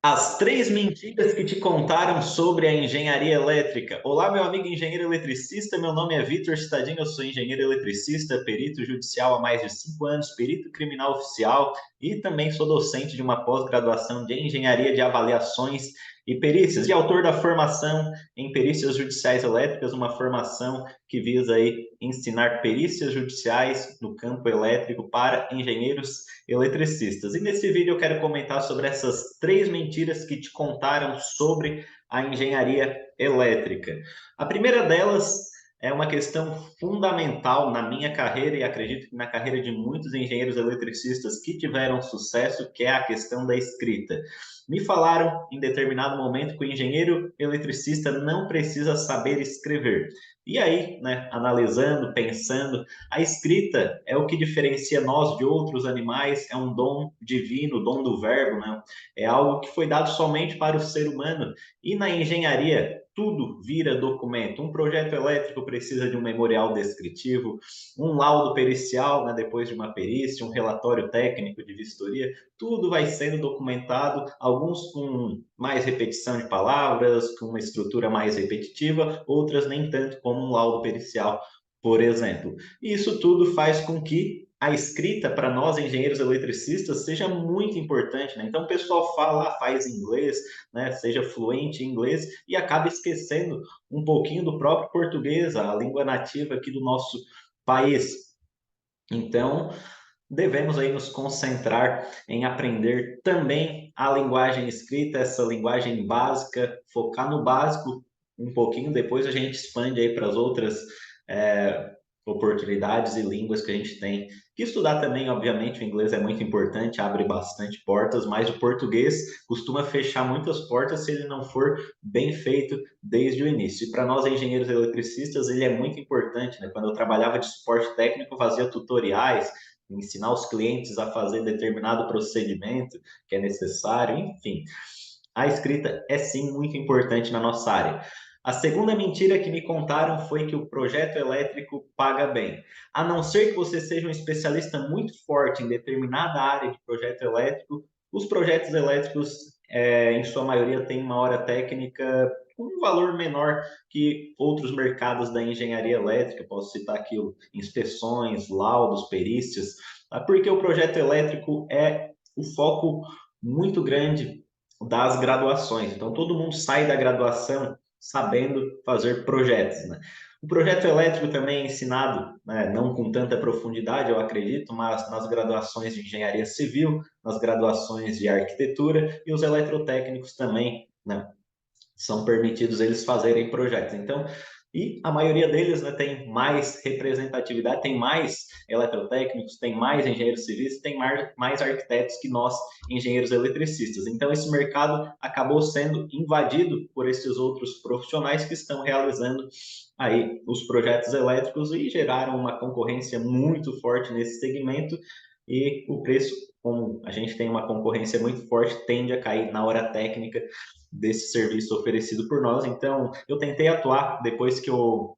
As três mentiras que te contaram sobre a engenharia elétrica. Olá, meu amigo engenheiro eletricista. Meu nome é Vitor Cittadini, eu sou engenheiro eletricista, perito judicial há mais de 5 anos, perito criminal oficial e também sou docente de uma pós-graduação de engenharia de avaliações e perícias e autor da formação em perícias judiciais elétricas, uma formação que visa aí ensinar perícias judiciais no campo elétrico para engenheiros eletricistas. E nesse vídeo eu quero comentar sobre essas três mentiras que te contaram sobre a engenharia elétrica. A primeira delas é uma questão fundamental na minha carreira e acredito que na carreira de muitos engenheiros eletricistas que tiveram sucesso, que é a questão da escrita. Me falaram em determinado momento que o engenheiro eletricista não precisa saber escrever. E aí, né, analisando, pensando, a escrita é o que diferencia nós de outros animais, é um dom divino, o dom do verbo, né? É algo que foi dado somente para o ser humano. E na engenharia, tudo vira documento. Um projeto elétrico precisa de um memorial descritivo, um laudo pericial, né, depois de uma perícia, um relatório técnico de vistoria, tudo vai sendo documentado, alguns com mais repetição de palavras, com uma estrutura mais repetitiva, outras nem tanto, como um laudo pericial, por exemplo. E isso tudo faz com que a escrita para nós engenheiros eletricistas seja muito importante, né? Então o pessoal fala, faz inglês, né? Seja fluente em inglês e acaba esquecendo um pouquinho do próprio português, a língua nativa aqui do nosso país. Então, devemos aí nos concentrar em aprender também a linguagem escrita, essa linguagem básica, focar no básico um pouquinho, depois a gente expande aí para as outras é, oportunidades e línguas que a gente tem que estudar também. Obviamente, o inglês é muito importante, abre bastante portas, mas o português costuma fechar muitas portas se ele não for bem feito desde o início. E para nós, engenheiros eletricistas, ele é muito importante, né? Quando eu trabalhava de suporte técnico, fazia tutoriais, ensinar os clientes a fazer determinado procedimento que é necessário, enfim. A escrita é sim muito importante na nossa área. A segunda mentira que me contaram foi que o projeto elétrico paga bem. A não ser que você seja um especialista muito forte em determinada área de projeto elétrico, os projetos elétricos, em sua maioria, têm uma hora técnica com um valor menor que outros mercados da engenharia elétrica. Posso citar aqui inspeções, laudos, perícias, tá? Porque o projeto elétrico é o foco muito grande das graduações. Então, todo mundo sai da graduação sabendo fazer projetos, né? O projeto elétrico também é ensinado, né, não com tanta profundidade, eu acredito, mas nas graduações de engenharia civil, nas graduações de arquitetura e os eletrotécnicos também, né, são permitidos eles fazerem projetos. Então, e a maioria deles, né, tem mais representatividade, tem mais eletrotécnicos, tem mais engenheiros civis, tem mais arquitetos que nós, engenheiros eletricistas. Então, esse mercado acabou sendo invadido por esses outros profissionais que estão realizando aí os projetos elétricos e geraram uma concorrência muito forte nesse segmento e o preço, como a gente tem uma concorrência muito forte, tende a cair na hora técnica desse serviço oferecido por nós. Então, eu tentei atuar depois que eu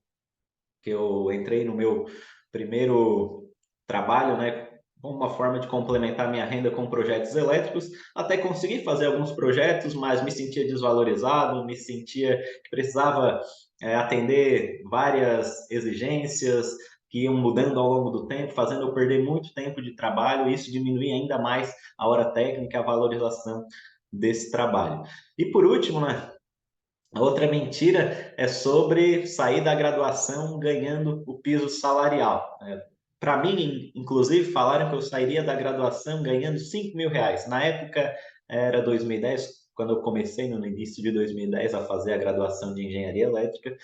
entrei no meu primeiro trabalho, né? Uma forma de complementar minha renda com projetos elétricos, até consegui fazer alguns projetos, mas me sentia desvalorizado, me sentia que precisava atender várias exigências que iam mudando ao longo do tempo, fazendo eu perder muito tempo de trabalho, e isso diminuía ainda mais a hora técnica, a valorização desse trabalho. E por último, né, a outra mentira é sobre sair da graduação ganhando o piso salarial. Para mim, inclusive, falaram que eu sairia da graduação ganhando R$ 5.000. Na época, era 2010, quando eu comecei no início de 2010 a fazer a graduação de engenharia elétrica,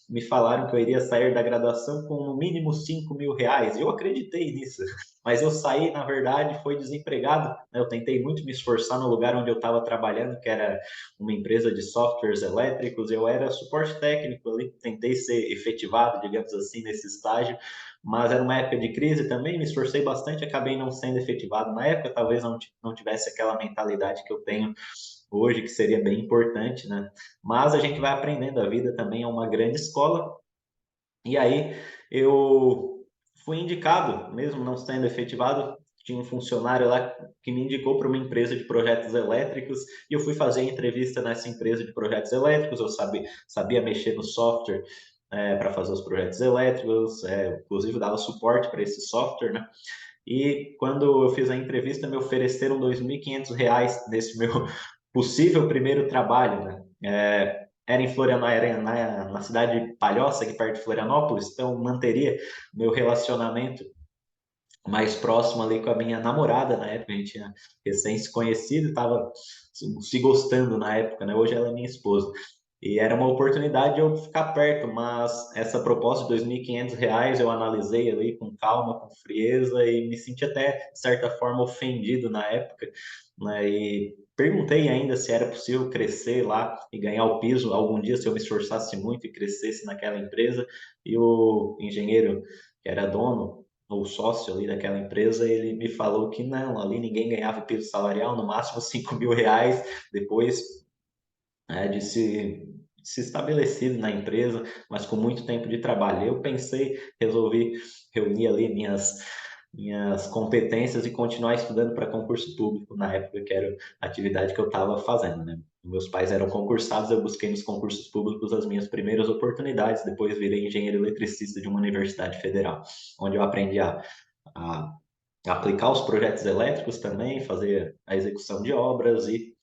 me falaram que eu iria sair da graduação com no mínimo R$ 5.000. Eu acreditei nisso, mas eu saí, na verdade, foi desempregado, né? Eu tentei muito me esforçar no lugar onde eu estava trabalhando, que era uma empresa de softwares elétricos. Eu era suporte técnico ali, tentei ser efetivado, digamos assim, nesse estágio, mas era uma época de crise também, me esforcei bastante, acabei não sendo efetivado na época, talvez não tivesse aquela mentalidade que eu tenho hoje, que seria bem importante, né? Mas a gente vai aprendendo, a vida também é uma grande escola, e aí eu fui indicado, mesmo não sendo efetivado, tinha um funcionário lá que me indicou para uma empresa de projetos elétricos e eu fui fazer a entrevista nessa empresa de projetos elétricos. Eu sabia mexer no software para fazer os projetos elétricos, inclusive dava suporte para esse software, né? E quando eu fiz a entrevista, me ofereceram R$ 2.500 nesse meu possível primeiro trabalho, né? Era em Florianópolis, na cidade de Palhoça, aqui perto de Florianópolis, então manteria meu relacionamento mais próximo ali com a minha namorada na época, a gente tinha recém se conhecido, estava se gostando na época, né? Hoje ela é minha esposa. E era uma oportunidade de eu ficar perto, mas essa proposta de R$ 2.500 eu analisei ali com calma, com frieza e me senti até, de certa forma, ofendido na época, né? E perguntei ainda se era possível crescer lá e ganhar o piso algum dia, se eu me esforçasse muito e crescesse naquela empresa. E o engenheiro que era dono, ou sócio ali daquela empresa, ele me falou que não, ali ninguém ganhava piso salarial, no máximo R$ 5.000, depois de se estabelecido na empresa, mas com muito tempo de trabalho. Eu pensei, resolvi reunir ali minhas competências e continuar estudando para concurso público na época que era a atividade que eu estava fazendo, né? Meus pais eram concursados, eu busquei nos concursos públicos as minhas primeiras oportunidades, depois virei engenheiro eletricista de uma universidade federal, onde eu aprendi a aplicar os projetos elétricos também, fazer a execução de obras e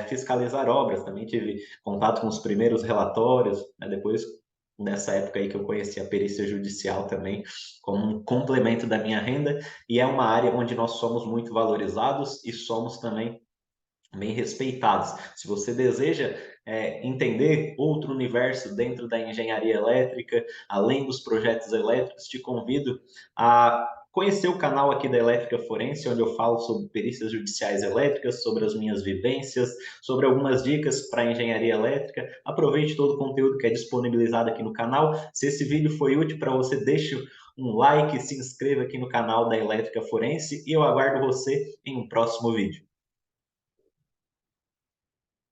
fiscalizar obras. Também tive contato com os primeiros relatórios, né? Depois, nessa época aí que eu conheci a perícia judicial também, como um complemento da minha renda, e é uma área onde nós somos muito valorizados e somos também bem respeitados. Se você deseja entender outro universo dentro da engenharia elétrica, além dos projetos elétricos, te convido a conhecer o canal aqui da Elétrica Forense, onde eu falo sobre perícias judiciais elétricas, sobre as minhas vivências, sobre algumas dicas para engenharia elétrica. Aproveite todo o conteúdo que é disponibilizado aqui no canal. Se esse vídeo foi útil para você, deixe um like, se inscreva aqui no canal da Elétrica Forense e eu aguardo você em um próximo vídeo.